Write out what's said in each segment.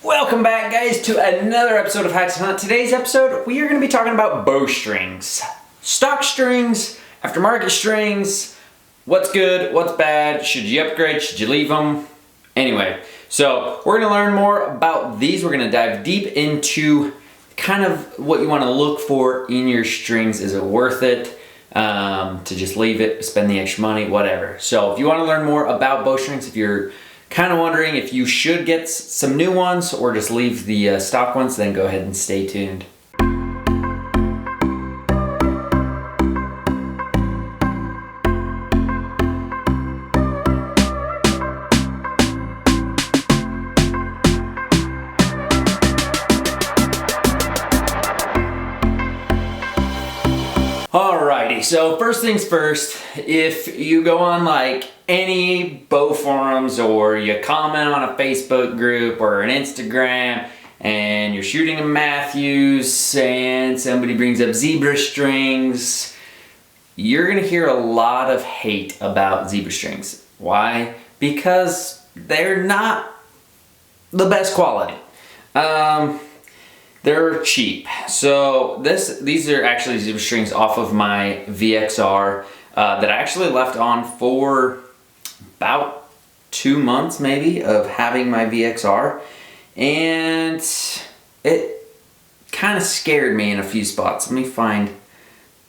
Welcome back, guys, to another episode of Haxen Hunt. Today's episode, we are going to be talking about bowstrings. Stock strings, aftermarket strings, what's good, what's bad, should you upgrade, should you leave them? Anyway, so we're going to learn more about these. We're going to dive deep into kind of what you want to look for in your strings. Is it worth it to just leave it, spend the extra money, whatever. So if you want to learn more about bowstrings, if you're kind of wondering if you should get some new ones or just leave the stock ones, then go ahead and stay tuned. Alrighty, so first things first, if you go on like any bow forums or you comment on a Facebook group or an Instagram and you're shooting a Matthews and somebody brings up zebra strings, you're gonna hear a lot of hate about zebra strings. Why? Because they're not the best quality. They're cheap. So these are actually zebra strings off of my VXR that I actually left on for about 2 months maybe of having my VXR, and it kind of scared me in a few spots. Let me find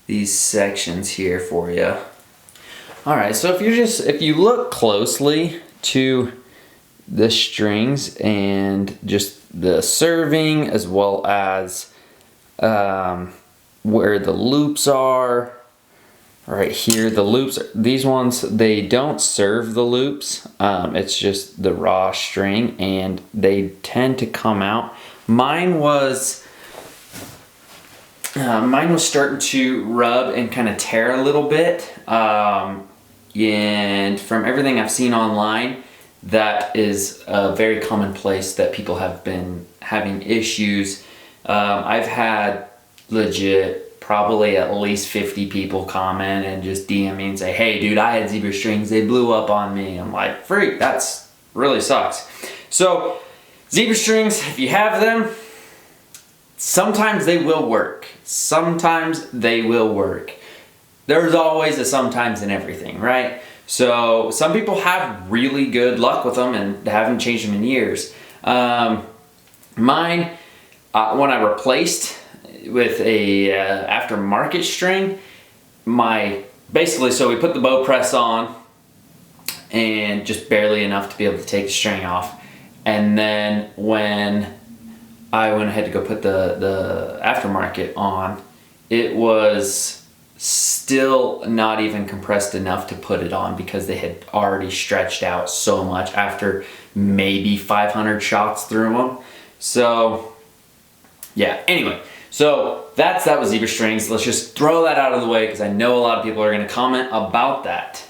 these sections here for you. All right, so if you look closely to the strings and just the serving, as well as where the loops are right here, the loops, these ones, they don't serve the loops, it's just the raw string, and they tend to come out. Mine was starting to rub and kind of tear a little bit, and from everything I've seen online, that is a very common place that people have been having issues. I've had legit probably at least 50 people comment and just DM me and say, hey dude, I had zebra strings, they blew up on me. I'm like, freak, that's really sucks. So zebra strings, if you have them, sometimes they will work. Sometimes they will work. There's always a sometimes in everything, right? So some people have really good luck with them and haven't changed them in years. Mine, when I replaced with a aftermarket string, so we put the bow press on and just barely enough to be able to take the string off. And then when I went ahead to go put the aftermarket on, it was still not even compressed enough to put it on because they had already stretched out so much after maybe 500 shots through them. So yeah, anyway, so that was zebra strings. Let's just throw that out of the way because I know a lot of people are going to comment about that.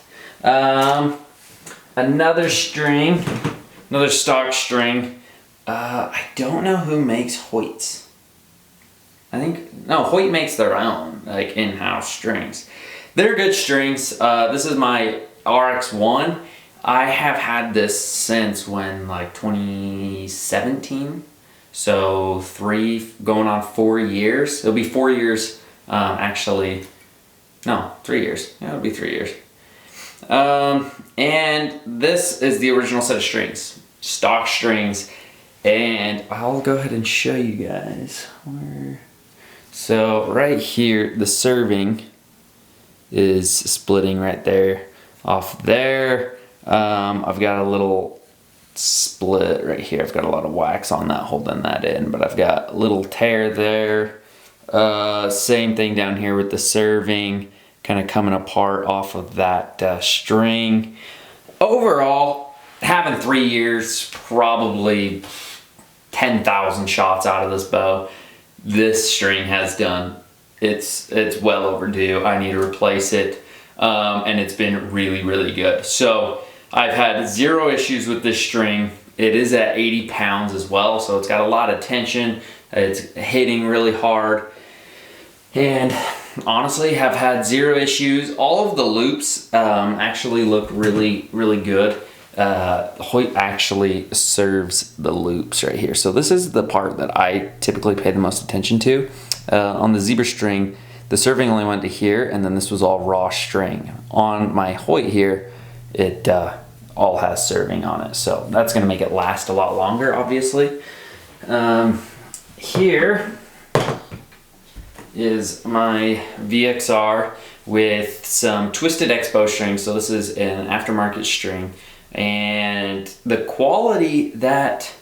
Another stock string. I don't know who makes Hoyt's. Hoyt makes their own, like in-house strings. They're good strings. This is my RX1. I have had this since like 2017. So going on 4 years. It'll be 4 years, actually. No, 3 years. Yeah, it'll be 3 years. And this is the original set of strings. Stock strings. And I'll go ahead and show you guys where. So right here, the serving is splitting right there off there. I've got a little split right here. I've got a lot of wax on that holding that in, but I've got a little tear there. Same thing down here with the serving, kind of coming apart off of that string. Overall, having 3 years, probably 10,000 shots out of this bow. This string has done. It's well overdue. I need to replace it, and it's been really, really good. So I've had 0 issues with this string. It is at 80 pounds as well, so it's got a lot of tension. It's hitting really hard, and honestly have had 0 issues. All of the loops actually look really, really good. Hoyt actually serves the loops right here. So this is the part that I typically pay the most attention to. On the zebra string, the serving only went to here, and then this was all raw string. On my Hoyt here, it all has serving on it. So that's gonna make it last a lot longer, obviously. Here is my VXR with some Twisted X Bowstrings. So this is an aftermarket string. And the quality that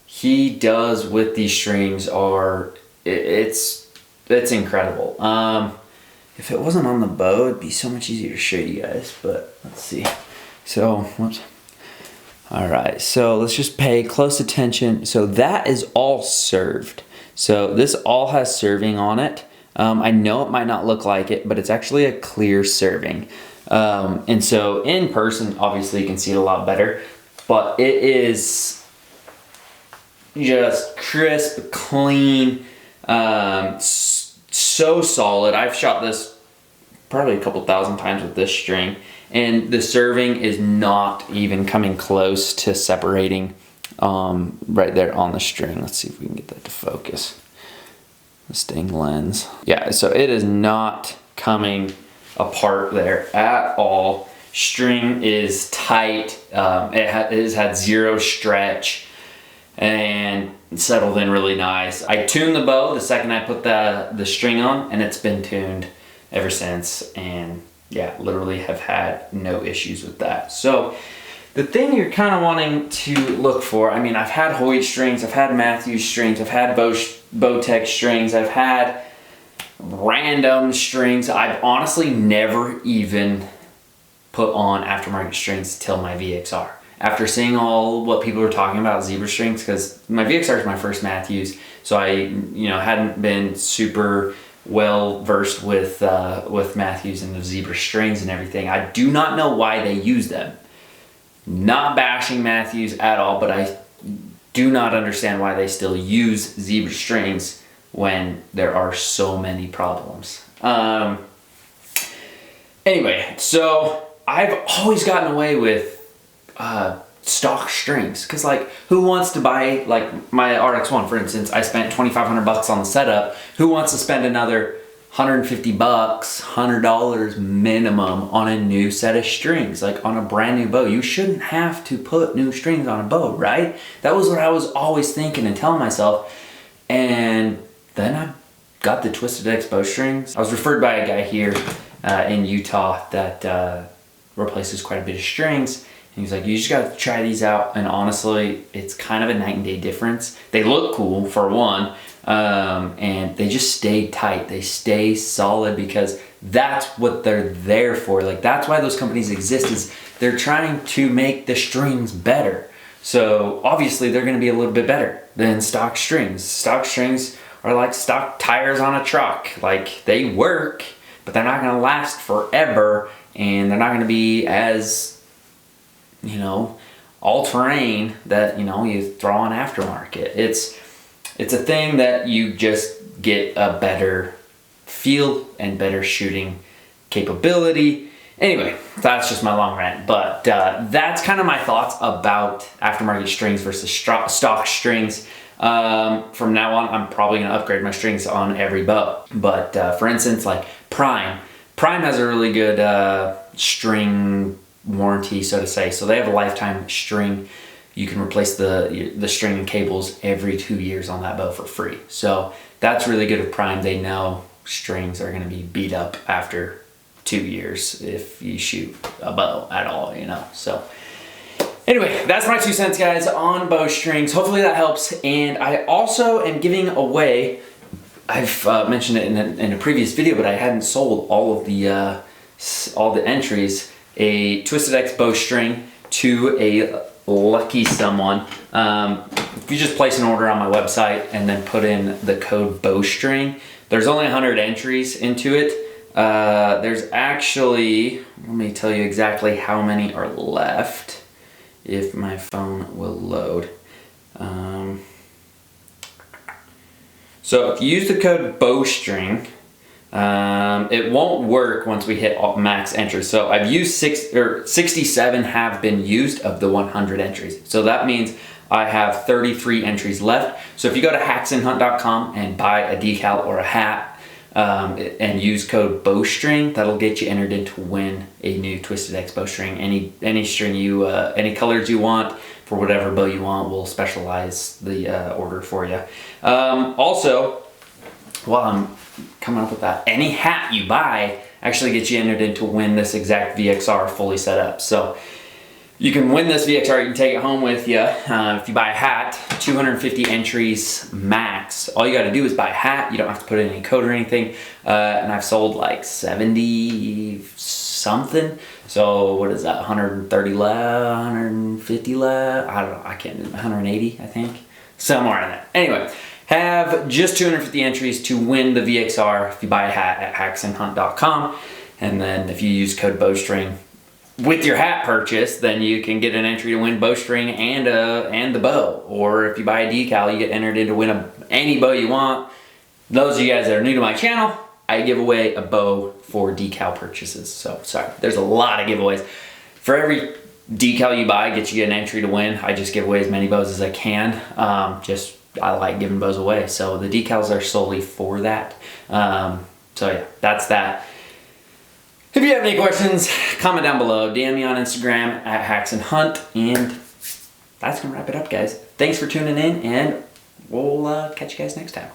he does with these strings are, it's incredible. If it wasn't on the bow, it'd be so much easier to show you guys, but let's see. So, whoops. All right, so let's just pay close attention. So that is all served. So this all has serving on it. I know it might not look like it, but it's actually a clear serving. And so in person, obviously you can see it a lot better, but it is just crisp, clean, so solid. I've shot this probably a couple thousand times with this string, and the serving is not even coming close to separating right there on the string. Let's see if we can get that to focus. The sting lens. Yeah, so it is not coming apart there at all. String is tight. It has had zero stretch and settled in really nice. I tuned the bow the second I put the string on, and it's been tuned ever since, and yeah, literally have had no issues with that. So the thing you're kind of wanting to look for, I mean, I've had Hoyt strings, I've had Matthews strings, I've had Bowtech strings, I've had random strings. I've honestly never even put on aftermarket strings till my VXR. After seeing all what people were talking about zebra strings, because my VXR is my first Matthews, so I hadn't been super well versed with Matthews and the zebra strings and everything. I do not know why they use them. Not bashing Matthews at all, but I do not understand why they still use zebra strings when there are so many problems. Anyway, so I've always gotten away with stock strings, because like, who wants to buy, like my RX1 for instance, I spent $2,500 on the setup. Who wants to spend another $150, $100 minimum on a new set of strings, like on a brand new bow? You shouldn't have to put new strings on a bow, right? That was what I was always thinking and telling myself. And then I got the Twisted X Bowstrings. I was referred by a guy here in Utah that replaces quite a bit of strings. And he's like, you just gotta try these out. And honestly, it's kind of a night and day difference. They look cool for one, and they just stay tight. They stay solid because that's what they're there for. Like, that's why those companies exist, is they're trying to make the strings better. So obviously they're gonna be a little bit better than stock strings. Stock strings are like stock tires on a truck. Like, they work, but they're not gonna last forever, and they're not gonna be as, all-terrain that, you throw on aftermarket. It's a thing that you just get a better feel and better shooting capability. Anyway, that's just my long rant, but that's kind of my thoughts about aftermarket strings versus stock strings. From now on, I'm probably gonna upgrade my strings on every bow. But for instance, like Prime has a really good string warranty, so to say. So they have a lifetime string. You can replace the string and cables every 2 years on that bow for free. So that's really good with Prime. They know strings are gonna be beat up after 2 years if you shoot a bow at all, So anyway, that's my 2 cents, guys, on bowstrings. Hopefully that helps. And I also am giving away, I've mentioned it in a previous video, but I hadn't sold all the entries, a Twisted X Bowstring to a lucky someone. If you just place an order on my website and then put in the code BOWSTRING, there's only 100 entries into it. There's actually, let me tell you exactly how many are left, if my phone will load. So if you use the code BOWSTRING, It won't work once we hit all max entries. So I've used 67 have been used of the 100 entries. So that means I have 33 entries left. So if you go to HAXENHUNT.com and buy a decal or a hat, and use code bowstring, that'll get you entered in to win a new Twisted X bowstring. Any string you, any colors you want for whatever bow you want, we'll specialize the order for you. Also, while I'm coming up with that, any hat you buy actually gets you entered in to win this exact VXR fully set up. So you can win this VXR, you can take it home with you. If you buy a hat, 250 entries max. All you gotta do is buy a hat, you don't have to put in any code or anything. And I've sold like 70 something. So what is that, 130 left, 150 left? I don't know, I can't, 180 I think. Somewhere in that. Anyway, have just 250 entries to win the VXR if you buy a hat at HAXENHUNT.com. And then if you use code bowstring with your hat purchase, then you can get an entry to win bowstring and the bow. Or if you buy a decal, you get entered in to win any bow you want. Those of you guys that are new to my channel, I give away a bow for decal purchases. So sorry, there's a lot of giveaways. For every decal you buy, gets you an entry to win. I just give away as many bows as I can. I like giving bows away. So the decals are solely for that. So yeah, that's that. If you have any questions, comment down below. DM me on Instagram at HAXenHunt. And that's going to wrap it up, guys. Thanks for tuning in, and we'll catch you guys next time.